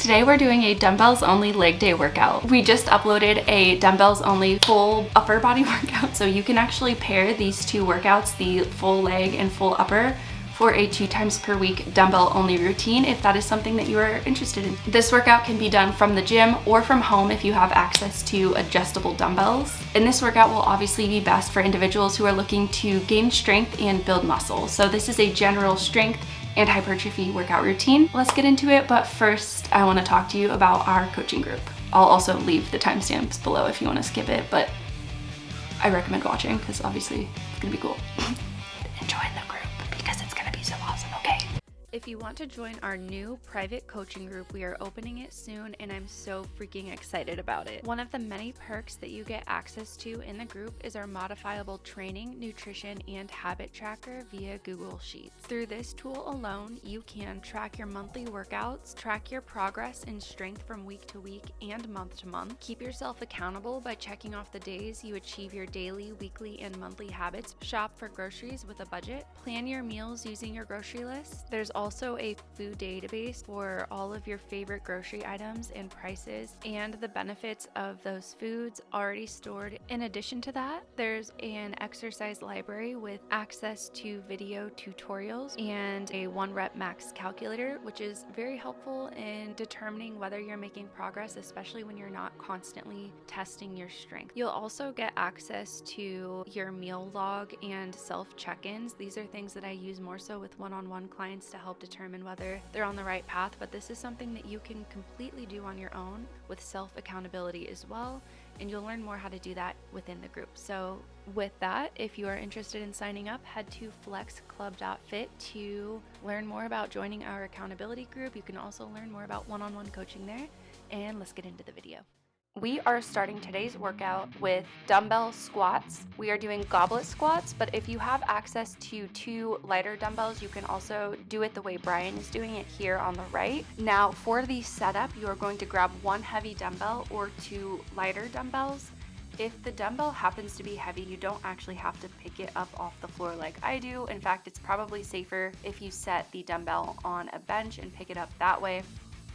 Today we're doing a dumbbells only leg day workout. We just uploaded a dumbbells only full upper body workout, so you can actually pair these two workouts, the full leg and full upper, for a 2 times per week dumbbell only routine if that is something that you are interested in. This workout can be done from the gym or from home if you have access to adjustable dumbbells. And this workout will obviously be best for individuals who are looking to gain strength and build muscle. So this is a general strength and hypertrophy workout routine. Let's get into it, but first I want to talk to you about our coaching group. I'll also leave the timestamps below if you want to skip it, but I recommend watching because obviously it's gonna be cool. Join the group because it's gonna be so awesome, okay? If you want to join our new private coaching group, we are opening it soon and I'm so freaking excited about it. One of the many perks that you get access to in the group is our modifiable training, nutrition, and habit tracker via Google Sheets. Through this tool alone, you can track your monthly workouts, track your progress in strength from week to week and month to month, keep yourself accountable by checking off the days you achieve your daily, weekly, and monthly habits, shop for groceries with a budget, plan your meals using your grocery list. There's also a food database for all of your favorite grocery items and prices and the benefits of those foods already stored. In addition to that, there's an exercise library with access to video tutorials and a 1-rep max calculator, which is very helpful in determining whether you're making progress, especially when you're not constantly testing your strength. You'll also get access to your meal log and self check-ins. These are things that I use more so with one-on-one clients to help determine whether they're on the right path, but this is something that you can completely do on your own with self accountability as well, and you'll learn more how to do that within the group. So with that, if you are interested in signing up, head to flexclub.fit to learn more about joining our accountability group. You can also learn more about one-on-one coaching there, and let's get into the video. We are starting today's workout with dumbbell squats. We are doing goblet squats, but if you have access to 2 lighter dumbbells, you can also do it the way Brian is doing it here on the right. Now for the setup, you are going to grab 1 heavy dumbbell or 2 lighter dumbbells. If the dumbbell happens to be heavy, you don't actually have to pick it up off the floor like I do. In fact, it's probably safer if you set the dumbbell on a bench and pick it up that way.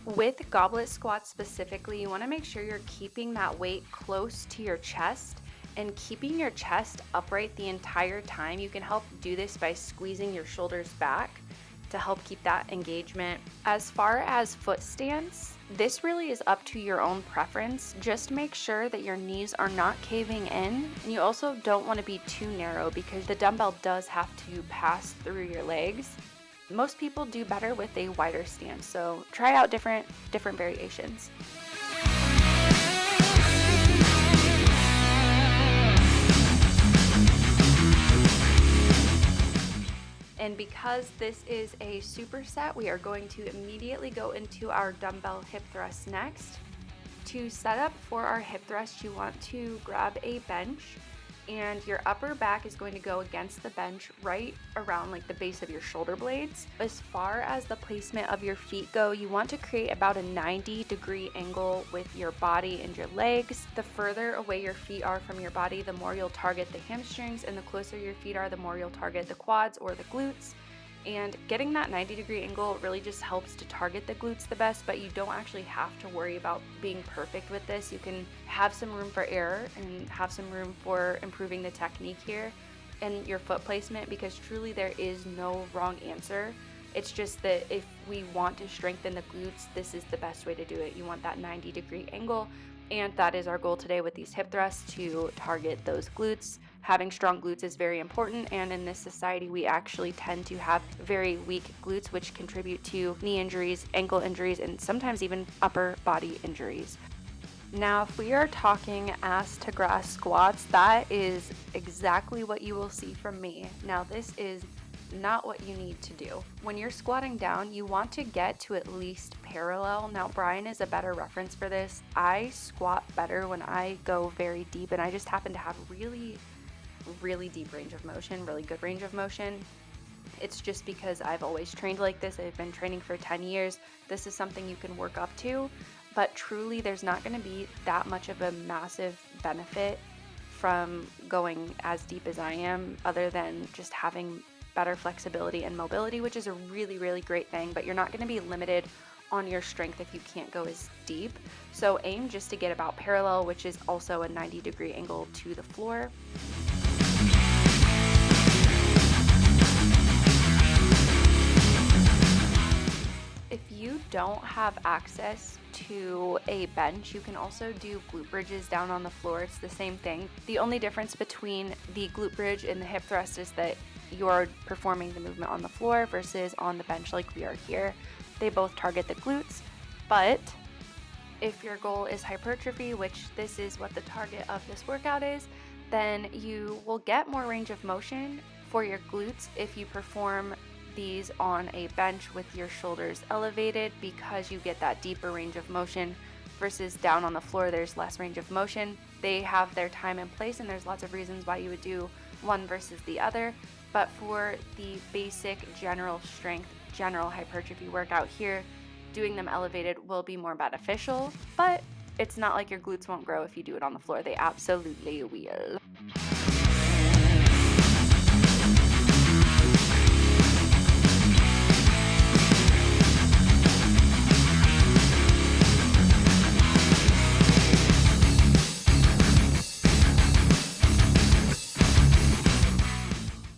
With goblet squats specifically, you want to make sure you're keeping that weight close to your chest and keeping your chest upright the entire time. You can help do this by squeezing your shoulders back to help keep that engagement. As far as foot stance, this really is up to your own preference. Just make sure that your knees are not caving in, and you also don't want to be too narrow because the dumbbell does have to pass through your legs. Most people do better with a wider stance, so try out different variations. And because this is a superset, we are going to immediately go into our dumbbell hip thrust next. To set up for our hip thrust, you want to grab a bench, and your upper back is going to go against the bench right around like the base of your shoulder blades. As far as the placement of your feet go, you want to create about a 90-degree angle with your body and your legs. The further away your feet are from your body, the more you'll target the hamstrings, and the closer your feet are, the more you'll target the quads or the glutes. And getting that 90-degree angle really just helps to target the glutes the best, but you don't actually have to worry about being perfect with this. You can have some room for error and have some room for improving the technique here and your foot placement, because truly there is no wrong answer. It's just that if we want to strengthen the glutes, this is the best way to do it. You want that 90-degree angle, and that is our goal today with these hip thrusts, to target those glutes. Having strong glutes is very important, and in this society we actually tend to have very weak glutes, which contribute to knee injuries, ankle injuries, and sometimes even upper body injuries. Now, if we are talking ass to grass squats, that is exactly what you will see from me. Now, this is not what you need to do. When you're squatting down, you want to get to at least parallel. Now, Brian is a better reference for this. I squat better when I go very deep, and I just happen to have really deep range of motion, really good range of motion. It's just because I've always trained like this. I've been training for 10 years. This is something you can work up to, but truly there's not going to be that much of a massive benefit from going as deep as I am, other than just having better flexibility and mobility, which is a really great thing, but you're not going to be limited on your strength if you can't go as deep. So aim just to get about parallel, which is also a 90-degree angle to the floor. If you don't have access to a bench, you can also do glute bridges down on the floor. It's the same thing. The only difference between the glute bridge and the hip thrust is that you're performing the movement on the floor versus on the bench like we are here. They both target the glutes, but if your goal is hypertrophy, which this is what the target of this workout is, then you will get more range of motion for your glutes if you perform these on a bench with your shoulders elevated, because you get that deeper range of motion versus down on the floor there's less range of motion. They have their time and place, and there's lots of reasons why you would do one versus the other, but for the basic general strength, general hypertrophy workout here, doing them elevated will be more beneficial, but it's not like your glutes won't grow if you do it on the floor. They absolutely will.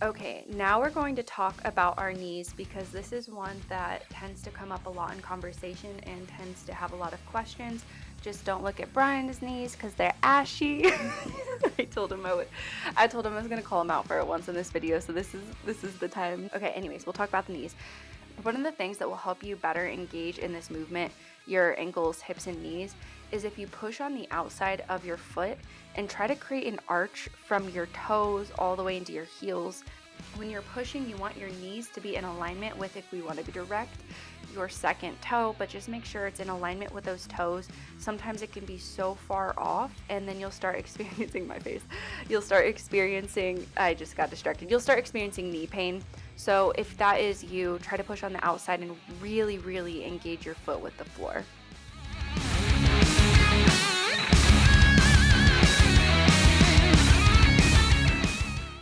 Okay, now we're going to talk about our knees, because this is one that tends to come up a lot in conversation and tends to have a lot of questions. Just don't look at Brian's knees because they're ashy. I told him I was gonna call him out for it once in this video, so this is the time. Okay, anyways, we'll talk about the knees. One of the things that will help you better engage in this movement, your ankles, hips, and knees, is if you push on the outside of your foot and try to create an arch from your toes all the way into your heels. When you're pushing, you want your knees to be in alignment with, if we want to be direct, your second toe, but just make sure it's in alignment with those toes. Sometimes it can be so far off, and then you'll start experiencing I just got distracted. You'll start experiencing knee pain. So if that is you, try to push on the outside and really, really engage your foot with the floor.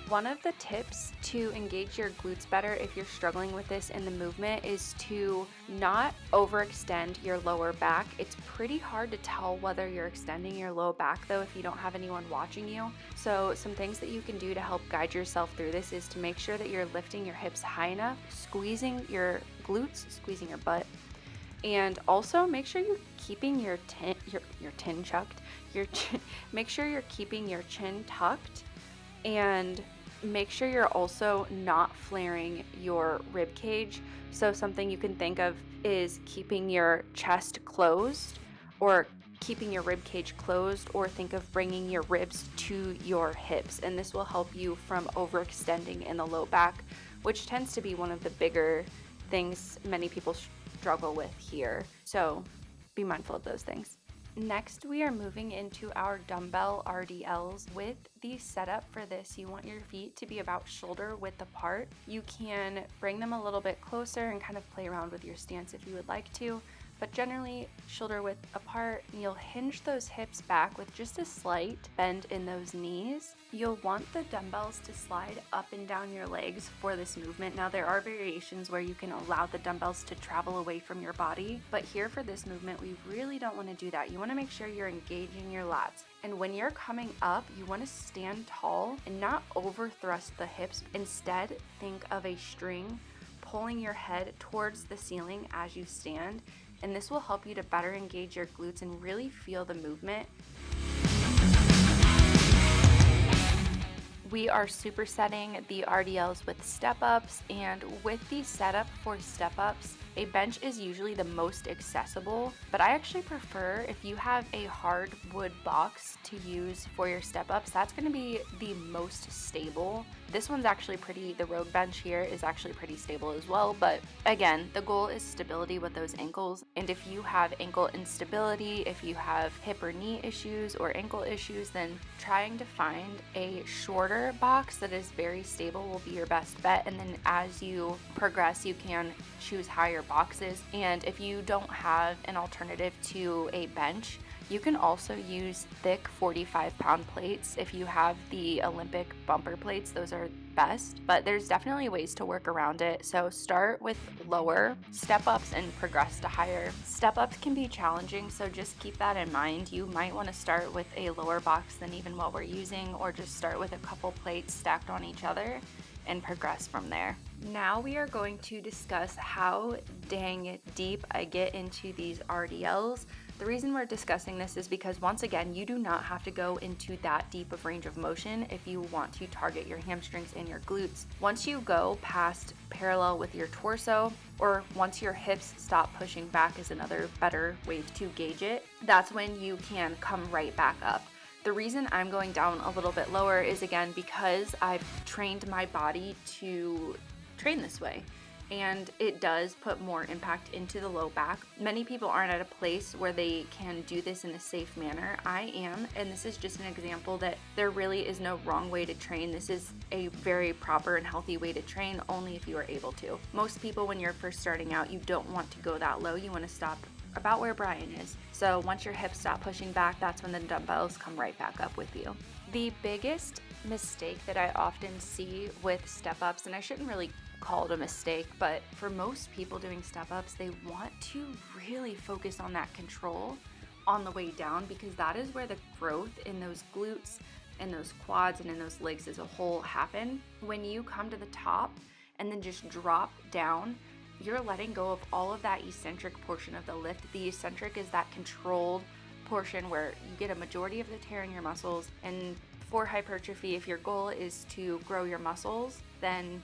One of the tips to engage your glutes better if you're struggling with this in the movement is to not overextend your lower back. It's pretty hard to tell whether you're extending your low back though if you don't have anyone watching you. So some things that you can do to help guide yourself through this is to make sure that you're lifting your hips high enough, squeezing your glutes, squeezing your butt, and also make sure you're keeping your chin tucked, make sure you're keeping your chin tucked, and make sure you're also not flaring your rib cage. So something you can think of is keeping your chest closed or keeping your rib cage closed, or think of bringing your ribs to your hips, and this will help you from overextending in the low back, which tends to be one of the bigger things many people struggle with here. So be mindful of those things. Next, we are moving into our dumbbell RDLs. With the setup for this, you want your feet to be about shoulder width apart. You can bring them a little bit closer and kind of play around with your stance if you would like to, but generally shoulder width apart. You'll hinge those hips back with just a slight bend in those knees. You'll want the dumbbells to slide up and down your legs for this movement. Now there are variations where you can allow the dumbbells to travel away from your body, but here for this movement, we really don't want to do that. You want to make sure you're engaging your lats. And when you're coming up, you want to stand tall and not over thrust the hips. Instead, think of a string pulling your head towards the ceiling as you stand, and this will help you to better engage your glutes and really feel the movement. We are supersetting the RDLs with step-ups, and with the setup for step-ups, a bench is usually the most accessible, but I actually prefer if you have a hard wood box to use for your step-ups. That's going to be the most stable. This one's actually the road bench here is actually pretty stable as well, but again, the goal is stability with those ankles, and if you have ankle instability, if you have hip or knee issues or ankle issues, then trying to find a shorter box that is very stable will be your best bet, and then as you progress, you can choose higher heavier boxes. And if you don't have an alternative to a bench, you can also use thick 45-pound plates. If you have the Olympic bumper plates, those are best, but there's definitely ways to work around it. So start with lower step-ups and progress to higher. Step-ups can be challenging, so just keep that in mind. You might want to start with a lower box than even what we're using, or just start with a couple plates stacked on each other and progress from there. Now we are going to discuss how dang deep I get into these RDLs. The reason we're discussing this is because, once again, you do not have to go into that deep of range of motion if you want to target your hamstrings and your glutes. Once you go past parallel with your torso, or once your hips stop pushing back is another better way to gauge it, that's when you can come right back up. The reason I'm going down a little bit lower is, again, because I've trained my body to train this way, and it does put more impact into the low back. Many people aren't at a place where they can do this in a safe manner. I am, and this is just an example that there really is no wrong way to train. This is a very proper and healthy way to train, only if you are able to. Most people, when you're first starting out, you don't want to go that low. You want to stop about where Brian is. So once your hips stop pushing back, that's when the dumbbells come right back up with you. The biggest mistake that I often see with step-ups, and I shouldn't really call it a mistake, but for most people doing step-ups, they want to really focus on that control on the way down, because that is where the growth in those glutes and those quads and in those legs as a whole happen. When you come to the top and then just drop down, you're letting go of all of that eccentric portion of the lift. The eccentric is that controlled portion where you get a majority of the tear in your muscles. And for hypertrophy, if your goal is to grow your muscles, then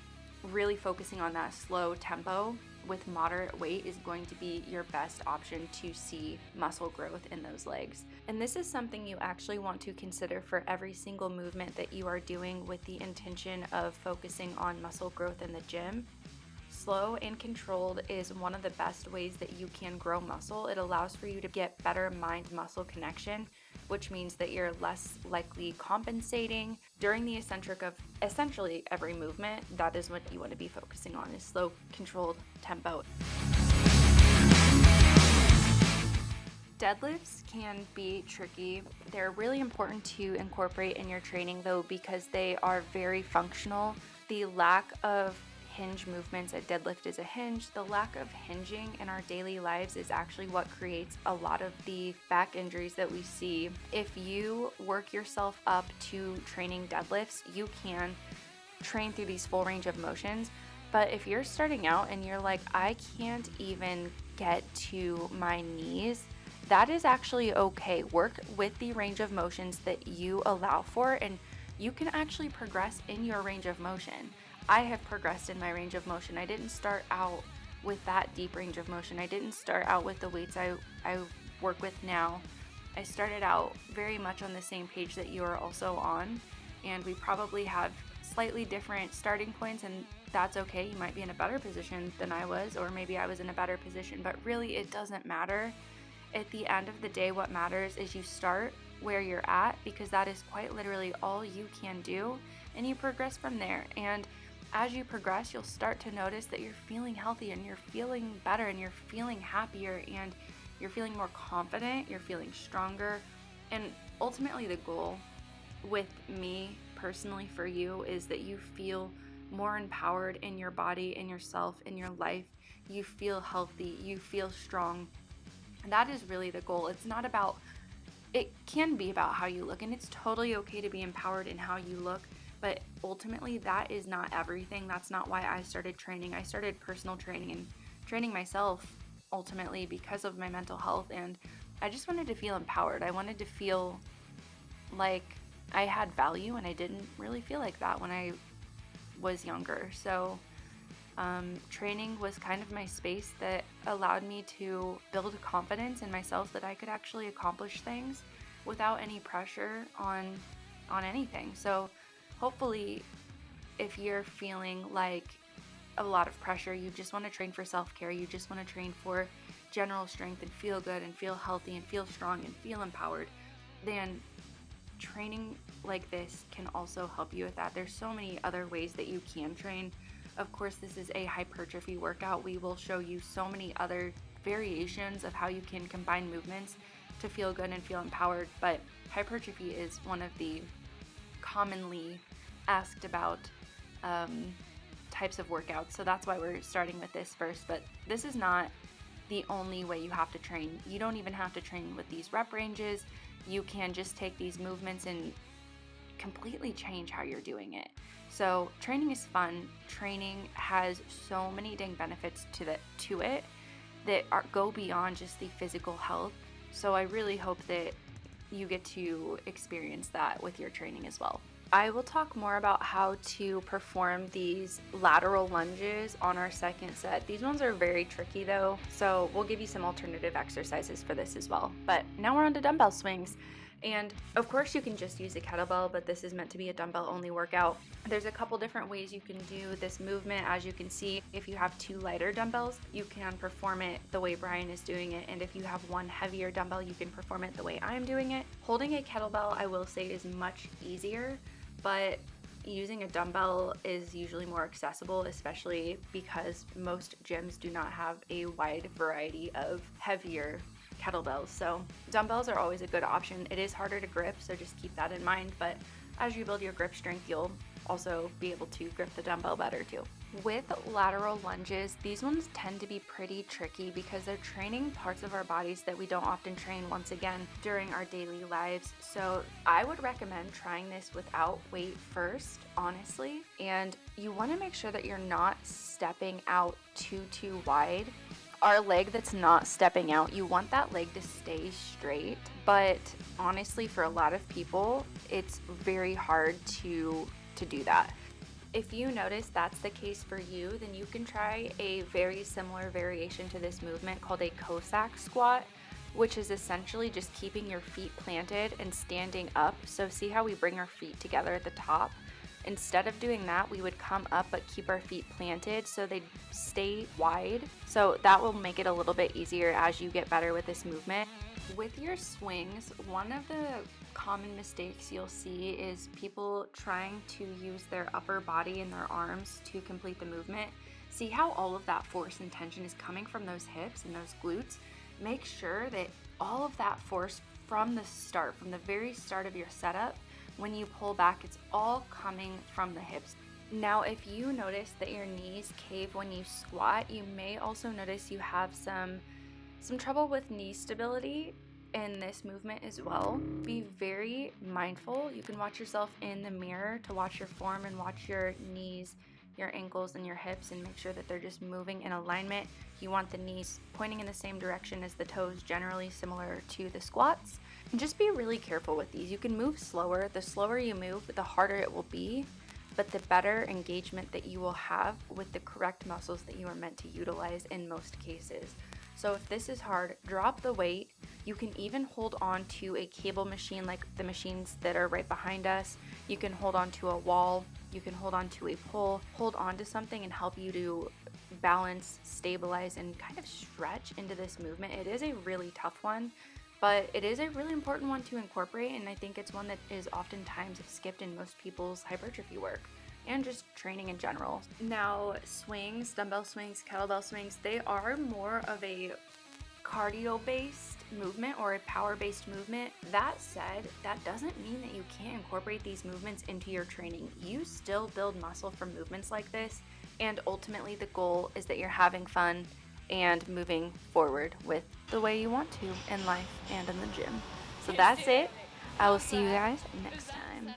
really focusing on that slow tempo with moderate weight is going to be your best option to see muscle growth in those legs. And this is something you actually want to consider for every single movement that you are doing with the intention of focusing on muscle growth in the gym. Slow and controlled is one of the best ways that you can grow muscle. It allows for you to get better mind-muscle connection, which means that you're less likely compensating during the eccentric of essentially every movement. That is what you want to be focusing on, is slow, controlled tempo. Deadlifts can be tricky. They're really important to incorporate in your training, though, because they are very functional. The lack of hinge movements, a deadlift is a hinge. The lack of hinging in our daily lives is actually what creates a lot of the back injuries that we see. If you work yourself up to training deadlifts, you can train through these full range of motions. But if you're starting out and you're like, I can't even get to my knees, that is actually okay. Work with the range of motions that you allow for, and you can actually progress in your range of motion. I have progressed in my range of motion. I didn't start out with that deep range of motion. I didn't start out with the weights I work with now. I started out very much on the same page that you are also on, and we probably have slightly different starting points, and that's okay. You might be in a better position than I was, or maybe I was in a better position, but really it doesn't matter. At the end of the day, what matters is you start where you're at, because that is quite literally all you can do, and you progress from there. And as you progress, you'll start to notice that you're feeling healthy and you're feeling better and you're feeling happier and you're feeling more confident, you're feeling stronger. And ultimately the goal with me personally for you is that you feel more empowered in your body, in yourself, in your life. You feel healthy, you feel strong. And that is really the goal. It's not about, it can be about how you look, and it's totally okay to be empowered in how you look. But ultimately, that is not everything. That's not why I started training. I started personal training and training myself ultimately because of my mental health. And I just wanted to feel empowered. I wanted to feel like I had value, and I didn't really feel like that when I was younger. So training was kind of my space that allowed me to build confidence in myself that I could actually accomplish things without any pressure on anything. So hopefully, if you're feeling like a lot of pressure, you just want to train for self-care, you just want to train for general strength and feel good and feel healthy and feel strong and feel empowered, then training like this can also help you with that. There's so many other ways that you can train. Of course, this is a hypertrophy workout. We will show you so many other variations of how you can combine movements to feel good and feel empowered, but hypertrophy is one of the commonly asked about types of workouts, so that's why we're starting with this first. But this is not the only way you have to train. You don't even have to train with these rep ranges. You can just take these movements and completely change how you're doing it. So training is fun. Training has so many dang benefits to it that go beyond just the physical health. So I really hope that you get to experience that with your training as well. I will talk more about how to perform these lateral lunges on our second set. These ones are very tricky though, so we'll give you some alternative exercises for this as well. But now we're on to dumbbell swings. And of course you can just use a kettlebell, but this is meant to be a dumbbell only workout. There's a couple different ways you can do this movement. As you can see, if you have 2 lighter dumbbells, you can perform it the way Brian is doing it. And if you have 1 heavier dumbbell, you can perform it the way I'm doing it. Holding a kettlebell, I will say, is much easier, but using a dumbbell is usually more accessible, especially because most gyms do not have a wide variety of heavier kettlebells. So dumbbells are always a good option. It is harder to grip, so just keep that in mind, but as you build your grip strength, you'll also be able to grip the dumbbell better too. With lateral lunges, these ones tend to be pretty tricky because they're training parts of our bodies that we don't often train once again during our daily lives. So I would recommend trying this without weight first, honestly. And you want to make sure that you're not stepping out too wide. Our leg that's not stepping out, you want that leg to stay straight, but honestly, for a lot of people, it's very hard to do that. If you notice that's the case for you, then you can try a very similar variation to this movement called a Cossack squat, which is essentially just keeping your feet planted and standing up. So see how we bring our feet together at the top? Instead of doing that, we would come up but keep our feet planted so they stay wide. So that will make it a little bit easier as you get better with this movement. With your swings, one of the common mistakes you'll see is people trying to use their upper body and their arms to complete the movement. See how all of that force and tension is coming from those hips and those glutes? Make sure that all of that force from the start, from the very start of your setup, when you pull back, it's all coming from the hips. Now, if you notice that your knees cave when you squat, you may also notice you have some trouble with knee stability in this movement as well. Be very mindful. You can watch yourself in the mirror to watch your form and watch your knees, your ankles, and your hips, and make sure that they're just moving in alignment. You want the knees pointing in the same direction as the toes, generally similar to the squats. And just be really careful with these. You can move slower. The slower you move, the harder it will be, but the better engagement that you will have with the correct muscles that you are meant to utilize in most cases. So if this is hard, drop the weight. You can even hold on to a cable machine like the machines that are right behind us. You can hold on to a wall. You can hold on to a pole. Hold on to something and help you to balance, stabilize, and kind of stretch into this movement. It is a really tough one, but it is a really important one to incorporate, and I think it's one that is oftentimes skipped in most people's hypertrophy work and just training in general. Now, swings, dumbbell swings, kettlebell swings, they are more of a cardio-based movement or a power-based movement. That said, that doesn't mean that you can't incorporate these movements into your training. You still build muscle from movements like this, and ultimately the goal is that you're having fun and moving forward with the way you want to in life and in the gym. So that's it. I will see you guys next time.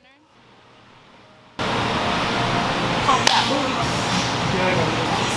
Pump that booty.